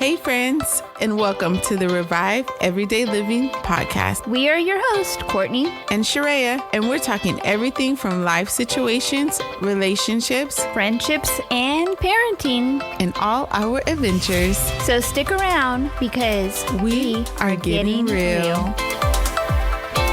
Hey friends, and welcome to the Revive Everyday Living podcast. We are your hosts, Courtney and Sharaya, and we're talking everything from life situations, relationships, friendships, and parenting, and all our adventures. So stick around because we are getting real.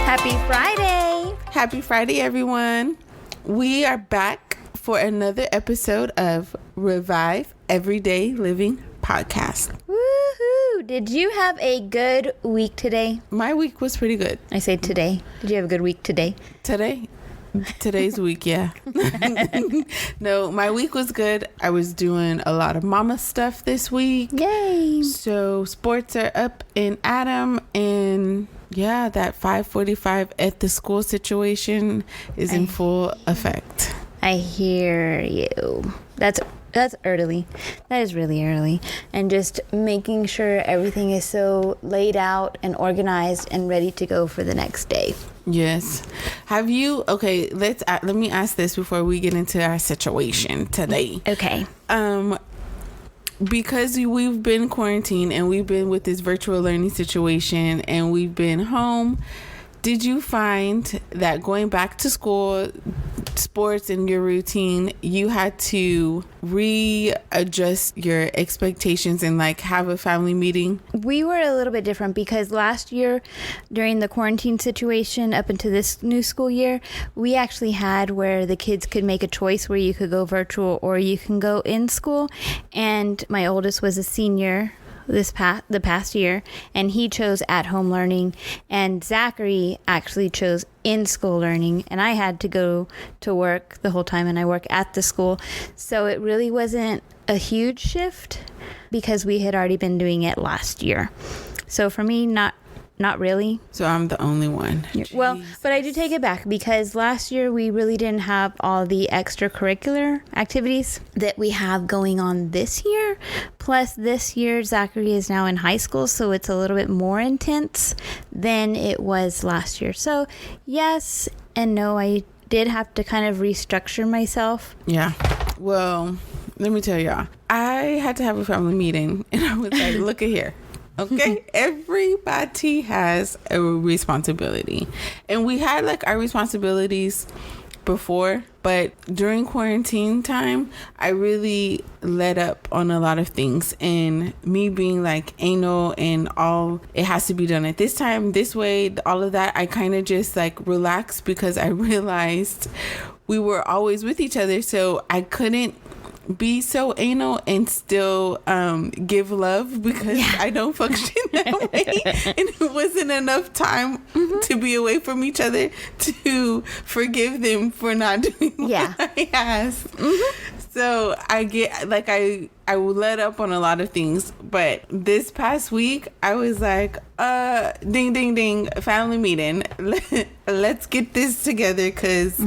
Happy Friday! Happy Friday, everyone. We are back for another episode of Revive Everyday Living podcast. Woohoo! Did you have a good week today? My week was pretty good. I say today. Did you have a good week today? Today's week, yeah. No, my week was good. I was doing a lot of mama stuff this week. Yay! So sports are up in Adam, and yeah, that 5:45 at the school situation is in full effect. I hear you. That's early. That is really early. And just making sure everything is so laid out and organized and ready to go for the next day. Yes. Have you, okay, let me ask this before we get into our situation today. Okay. Because we've been quarantined and we've been with this virtual learning situation and we've been home, did you find that going back to school, sports, and your routine, you had to readjust your expectations and like have a family meeting? We were a little bit different because last year during the quarantine situation up into this new school year, we actually had where the kids could make a choice where you could go virtual or you can go in school. And my oldest was a senior the past year, and he chose at-home learning, and Zachary actually chose in-school learning, and I had to go to work the whole time, and I work at the school, so it really wasn't a huge shift because we had already been doing it last year. So for me, not really. So I'm the only one. Well, but I do take it back because last year we really didn't have all the extracurricular activities that we have going on this year. Plus this year, Zachary is now in high school, so it's a little bit more intense than it was last year. So yes and no, I did have to kind of restructure myself. Yeah. Well, let me tell y'all, I had to have a family meeting and I was like, look at here. Okay, everybody has a responsibility, and we had like our responsibilities before, but during quarantine time, I really let up on a lot of things, and me being like anal and all, it has to be done at this time, this way, all of that, I kind of just like relaxed because I realized we were always with each other, so I couldn't be so anal and still give love because I don't function that way, and it wasn't enough time to be away from each other to forgive them for not doing what I asked. So I get like I will let up on a lot of things, but this past week I was like, ding ding ding, family meeting, let's get this together, because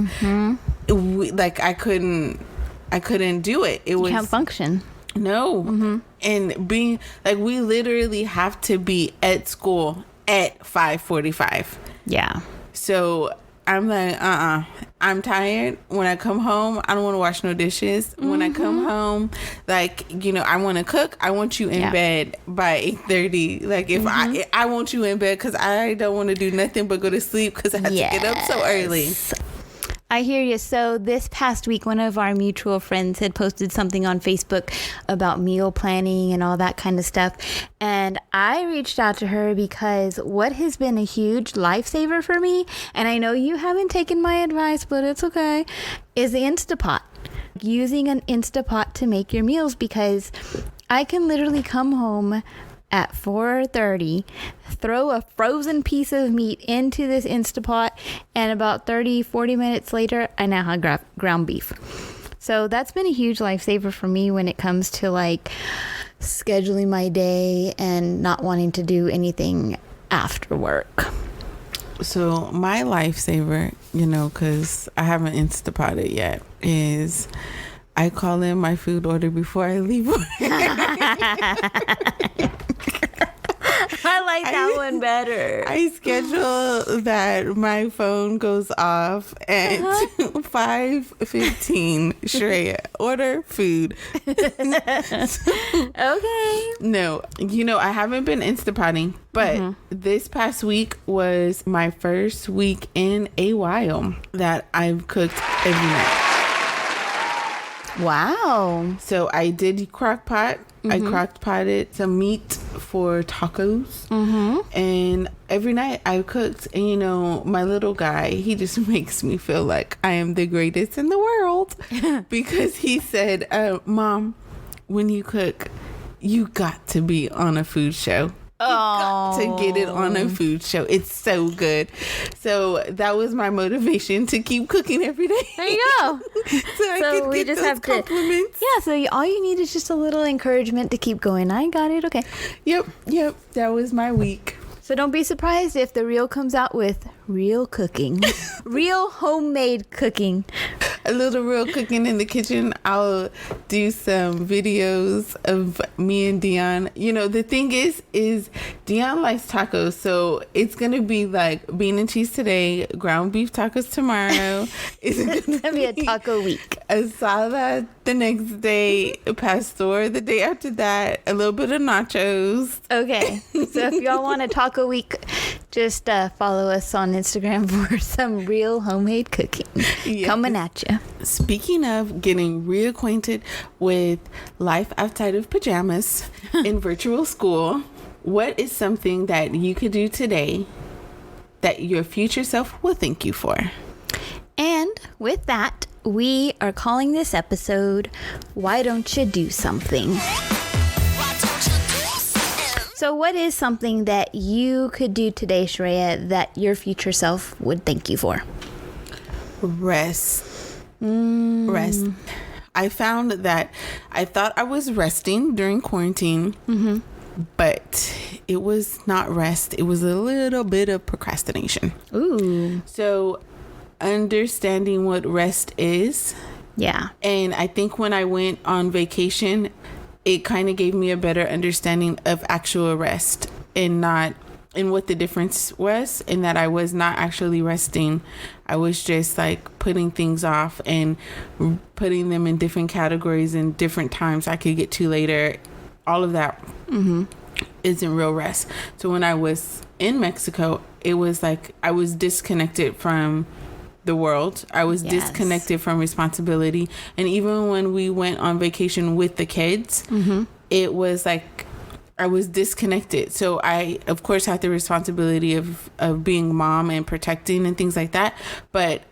I couldn't do it. You can't function. No. And being like, we literally have to be at school at 5:45. Yeah. So I'm like, I'm tired. When I come home, I don't want to wash no dishes. When I come home, like, I want to cook. I want you in bed by 8:30. Like, if I want you in bed because I don't want to do nothing but go to sleep because I have to get up so early. I hear you. So this past week, one of our mutual friends had posted something on Facebook about meal planning and all that kind of stuff. And I reached out to her because what has been a huge lifesaver for me, and I know you haven't taken my advice, but it's okay, is the Instapot. Using an Instapot to make your meals, because I can literally come home at 4:30, throw a frozen piece of meat into this Instapot, and about 30-40 minutes later, I now have ground beef. So that's been a huge lifesaver for me when it comes to like scheduling my day and not wanting to do anything after work. So my lifesaver, because I haven't Instapotted yet, is I call in my food order before I leave work. I like that one better. I schedule that my phone goes off at 5:15. Shreya, order food. Okay. No, I haven't been Instapotting, but this past week was my first week in a while that I've cooked every night. Wow. So I did crock pot. I crock potted some meat for tacos. And every night I cooked. And my little guy, he just makes me feel like I am the greatest in the world. Because he said, Mom, when you cook, you got to be on a food show. Got to get it on a food show. It's so good. So that was my motivation to keep cooking every day. There you go. so we just have compliments. So all you need is just a little encouragement to keep going. I got it. Okay. Yep. That was my week. So don't be surprised if the reel comes out with real cooking. Real homemade cooking. A little real cooking in the kitchen. I'll do some videos of me and Dion. The thing is Dion likes tacos, so it's gonna be like bean and cheese today, ground beef tacos tomorrow. It's gonna be a taco week. Asada the next day, pastor the day after that, a little bit of nachos. Okay, so if y'all want a taco week, just follow us on Instagram for some real homemade cooking. Yes. Coming at you. Speaking of getting reacquainted with life outside of pajamas in virtual school, what is something that you could do today that your future self will thank you for? And with that, we are calling this episode, Why Don't You Do Something? So what is something that you could do today, Shreya, that your future self would thank you for? Rest. Rest. I found that I thought I was resting during quarantine, but it was not rest. It was a little bit of procrastination. Ooh. So understanding what rest is. Yeah. And I think when I went on vacation, it kind of gave me a better understanding of actual rest and what the difference was, and that I was not actually resting. I was just like putting things off and putting them in different categories and different times I could get to later. All of that isn't real rest. So when I was in Mexico, it was like I was disconnected from the world. I was disconnected from responsibility. And even when we went on vacation with the kids, it was like I was disconnected. So I, of course, had the responsibility of being mom and protecting and things like that. But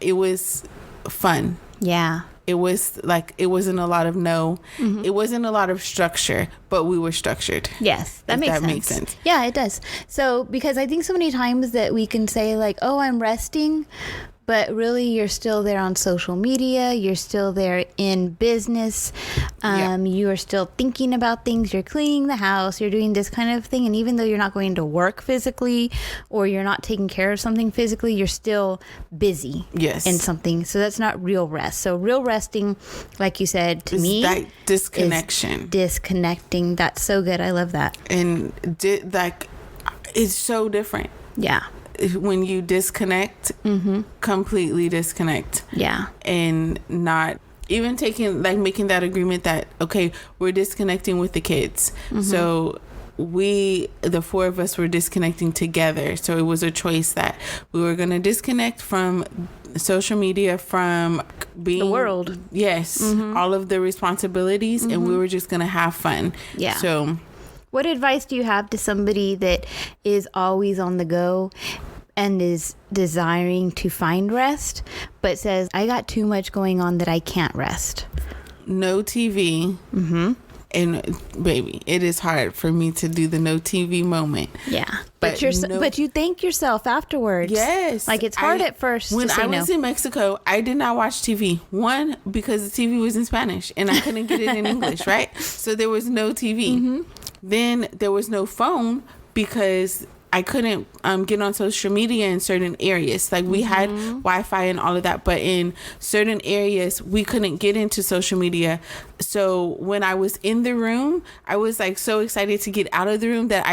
it was fun. Yeah. It was like, it wasn't a lot of it wasn't a lot of structure, but we were structured. Yes, that makes sense. Yeah, it does. So, because I think so many times that we can say like, oh, I'm resting, but really you're still there on social media, you're still there in business, you are still thinking about things, you're cleaning the house, you're doing this kind of thing, and even though you're not going to work physically or you're not taking care of something physically, you're still busy in something. So that's not real rest. So real resting, like you said, to me, that disconnection. Disconnecting. That's so good. I love that. And it's so different. Yeah. When you disconnect, completely disconnect. Yeah. And not even making that agreement that, okay, we're disconnecting with the kids. So the four of us were disconnecting together. So it was a choice that we were going to disconnect from social media, from being the world. Yes. All of the responsibilities. And we were just going to have fun. Yeah. So what advice do you have to somebody that is always on the go and is desiring to find rest, but says, I got too much going on that I can't rest? No TV. And baby, it is hard for me to do the no TV moment. Yeah. But you thank yourself afterwards. Yes. Like it's hard at first. When I was in Mexico, I did not watch TV. One, because the TV was in Spanish and I couldn't get it in English, right? So there was no TV. Then there was no phone because I couldn't get on social media in certain areas. Like we had Wi-Fi and all of that, but in certain areas we couldn't get into social media. So when I was in the room, I was like so excited to get out of the room that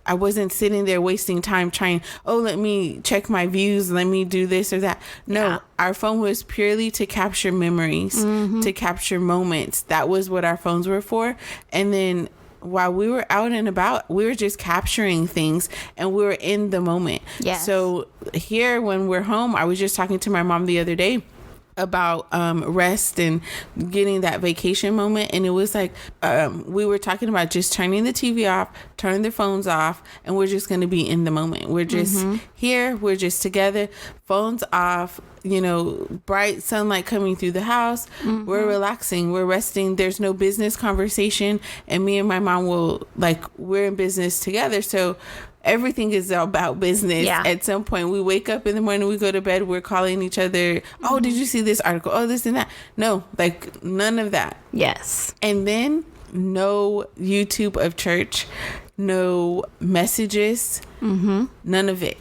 I wasn't sitting there wasting time trying, let me check my views, let me do this or that. No, our phone was purely to capture memories, to capture moments. That was what our phones were for. And then while we were out and about, we were just capturing things and we were in the moment. Yes. So here when we're home, I was just talking to my mom the other day about rest and getting that vacation moment, and it was like we were talking about just turning the TV off, turning the phones off, and we're just going to be in the moment. We're just here, we're just together, phones off, bright sunlight coming through the house. We're relaxing, we're resting. There's no business conversation, and me and my mom we're in business together, so everything is about business. At some point we wake up in the morning, we go to bed, we're calling each other, did you see this article, this and that. No, like none of that. Yes. And then no YouTube of church, no messages, none of it.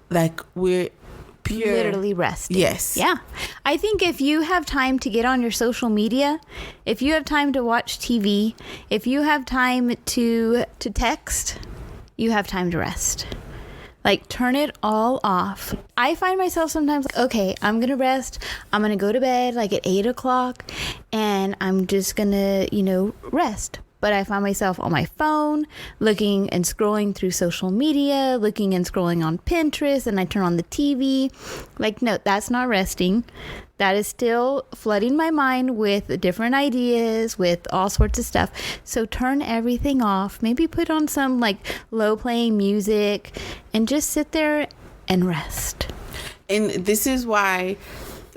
Like we're pure, literally resting. Yes. Yeah. I think if you have time to get on your social media, if you have time to watch TV, if you have time to text, you have time to rest. Like, turn it all off. I find myself sometimes like, okay, I'm going to rest. I'm going to go to bed like at 8 o'clock and I'm just going to, rest. But I find myself on my phone looking and scrolling through social media, looking and scrolling on Pinterest, and I turn on the TV. Like, no, that's not resting. That is still flooding my mind with different ideas, with all sorts of stuff. So turn everything off. Maybe put on some like low playing music and just sit there and rest. And this is why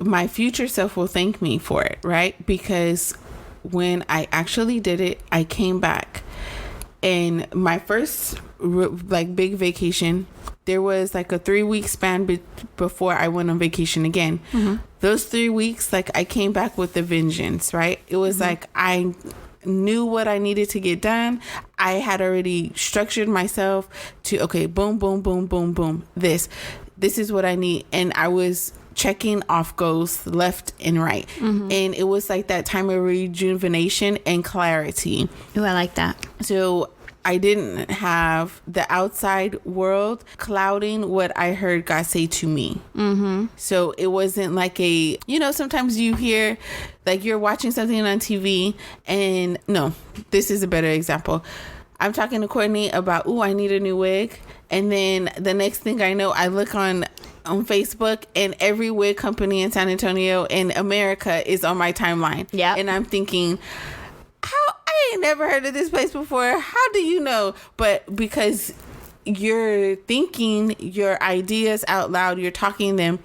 my future self will thank me for it, right? Because when I actually did it, I came back, and my first big vacation, there was like a 3-week span before I went on vacation again. Those 3 weeks, like I came back with a vengeance, right? It was like I knew what I needed to get done. I had already structured myself to, okay, boom, boom, boom, boom, boom. This is what I need. And I was checking off goals left and right. And it was like that time of rejuvenation and clarity. Oh, I like that. So I didn't have the outside world clouding what I heard God say to me. So it wasn't like sometimes you hear, like you're watching something on TV, and no, this is a better example. I'm talking to Courtney about, I need a new wig. And then the next thing I know, I look on Facebook, and every wig company in San Antonio in America is on my timeline. Yeah. And I'm thinking, I ain't never heard of this place before. How do you know? But because you're thinking your ideas out loud, you're talking them.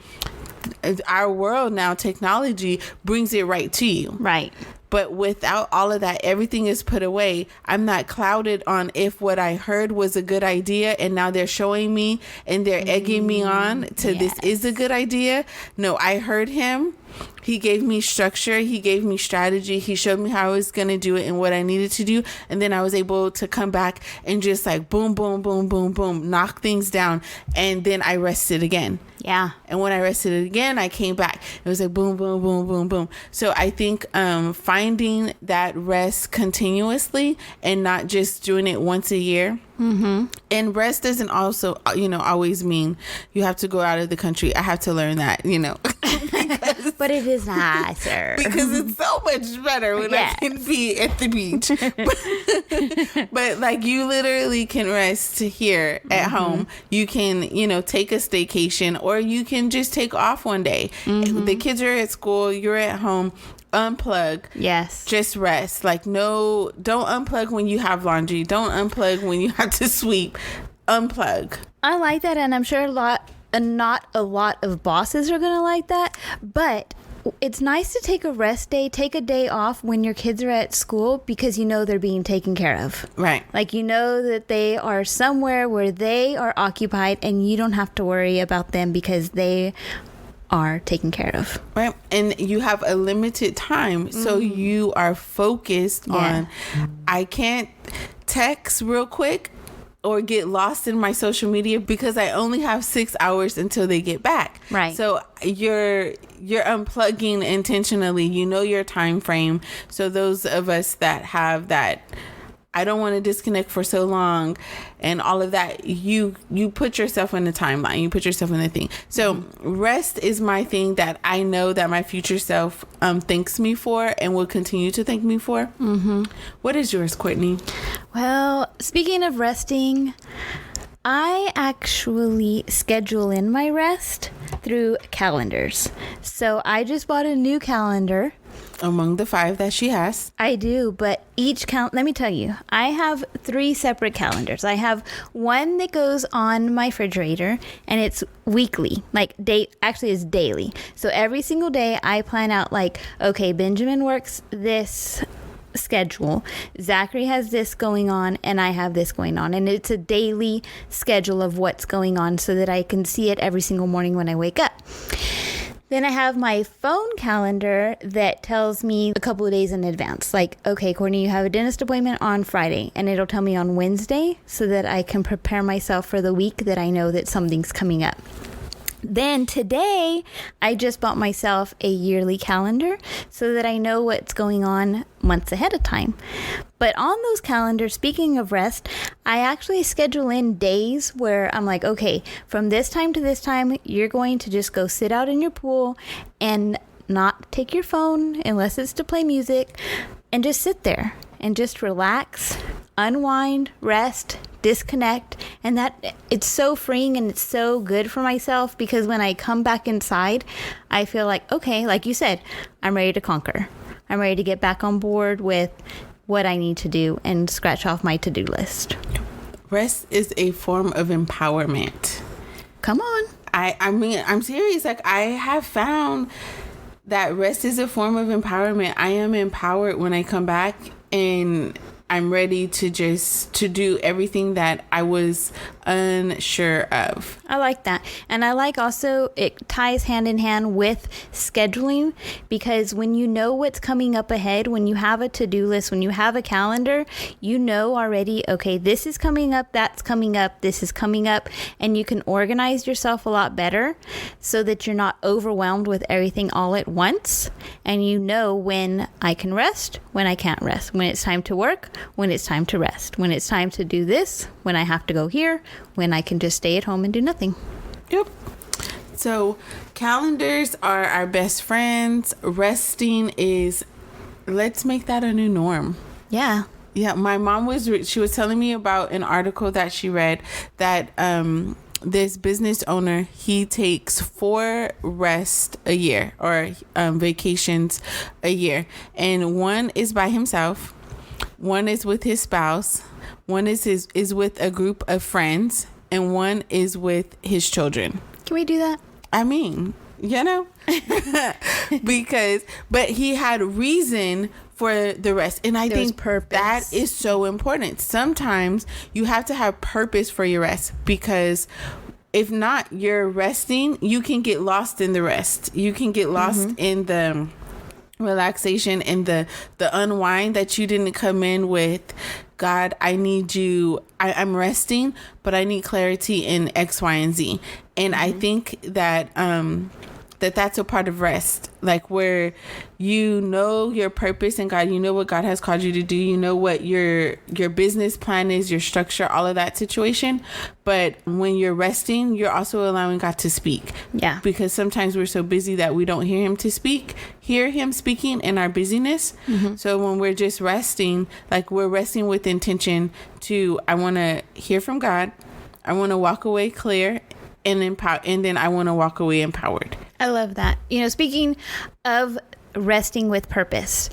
Our world now, technology brings it right to you. Right. But without all of that, everything is put away. I'm not clouded on if what I heard was a good idea and now they're showing me and they're egging me on to this is a good idea. No, I heard him. He gave me structure. He gave me strategy. He showed me how I was going to do it and what I needed to do. And then I was able to come back and just like boom, boom, boom, boom, boom, knock things down. And then I rested again. Yeah. And when I rested again, I came back. It was like boom, boom, boom, boom, boom. So I think finding that rest continuously and not just doing it once a year. And rest doesn't also, always mean you have to go out of the country. I have to learn that, But it is nicer. Because it's so much better when I can be at the beach. But like you literally can rest here at home. You can, take a staycation, or you can just take off one day. The kids are at school, you're at home. Unplug. Yes. Just rest. Like, no, don't unplug when you have laundry. Don't unplug when you have to sweep. Unplug. I like that, and I'm sure not a lot of bosses are going to like that, but it's nice to take a rest day, take a day off when your kids are at school, because they're being taken care of. Right. Like, that they are somewhere where they are occupied and you don't have to worry about them because they are taken care of. Right. And you have a limited time. So you are focused on, I can't text real quick. or get lost in my social media because I only have 6 hours until they get back. Right. So you're unplugging intentionally. You know your time frame. So those of us that have that, I don't want to disconnect for so long and all of that, you put yourself in the timeline. You put yourself in the thing. So rest is my thing that I know that my future self thanks me for and will continue to thank me for. Mm-hmm. What is yours, Courtney? Well, speaking of resting, I actually schedule in my rest through calendars. So I just bought a new calendar. Among the 5 that she has. I do, but let me tell you, I have 3 separate calendars. I have one that goes on my refrigerator and it's weekly, actually it's daily. So every single day I plan out okay, Benjamin works this schedule, Zachary has this going on, and I have this going on, and it's a daily schedule of what's going on so that I can see it every single morning when I wake up. Then I have my phone calendar that tells me a couple of days in advance. Okay, Courtney, you have a dentist appointment on Friday, and it'll tell me on Wednesday so that I can prepare myself for the week that I know that something's coming up. Then today, I just bought myself a yearly calendar so that I know what's going on months ahead of time. But on those calendars, speaking of rest, I actually schedule in days where I'm okay, from this time to this time, you're going to just go sit out in your pool and not take your phone unless it's to play music and just sit there and just relax, unwind, rest, disconnect. And that it's so freeing and it's so good for myself because when I come back inside, I feel okay, like you said, I'm ready to conquer. I'm ready to get back on board with what I need to do and scratch off my to-do list. Rest is a form of empowerment. Come on. I mean, I'm serious. I have found that rest is a form of empowerment. I am empowered when I come back and I'm ready to do everything that I was unsure of. I like that. And I like also it ties hand in hand with scheduling, because when you know what's coming up ahead, when you have a to-do list, when you have a calendar, you know already, okay, this is coming up, that's coming up, this is coming up, and you can organize yourself a lot better so that you're not overwhelmed with everything all at once. And you know when I can rest, when I can't rest, when it's time to work, when it's time to rest, when it's time to do this, when I have to go here, when I can just stay at home and do nothing. Yep. So calendars are our best friends. Resting is, let's make that a new norm. Yeah. Yeah. My mom she was telling me about an article that she read that this business owner, he takes 4 rests a year or vacations a year. And one is by himself. One is with his spouse. One is with a group of friends, and one is with his children. Can we do that? I mean, but he had reason for the rest. And I think purpose. That is so important. Sometimes you have to have purpose for your rest, because if not, you're resting, you can get lost in the rest. You can get lost in the relaxation and the unwind that you didn't come in with. God, I need you. I'm resting, but I need clarity in X, Y, and Z. And I think that that's a part of rest, where you know your purpose in God, you know what God has called you to do, you know what your business plan is, your structure, all of that situation. But when you're resting, you're also allowing God to speak. Yeah. Because sometimes we're so busy that we don't hear him speaking in our busyness. So when we're just resting, we're resting with intention to, I want to hear from God. I want to walk away clear and empowered, and then I want to walk away empowered. I love that. Speaking of resting with purpose,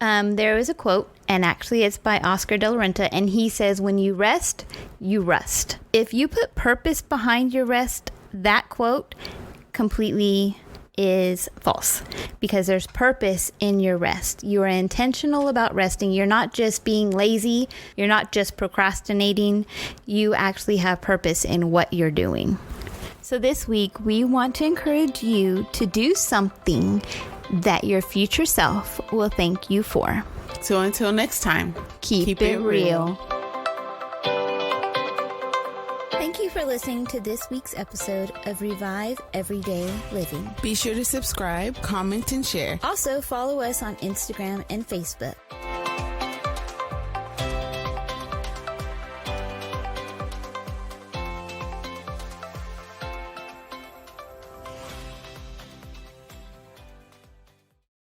there is a quote, and actually it's by Oscar de la Renta, and he says, when you rest, you rust. If you put purpose behind your rest, that quote completely is false, because there's purpose in your rest. You are intentional about resting. You're not just being lazy. You're not just procrastinating. You actually have purpose in what you're doing. So this week, we want to encourage you to do something that your future self will thank you for. So until next time, keep it real. you for listening to this week's episode of Revive Everyday Living. Be sure to subscribe, comment, and share. Also, follow us on Instagram and Facebook.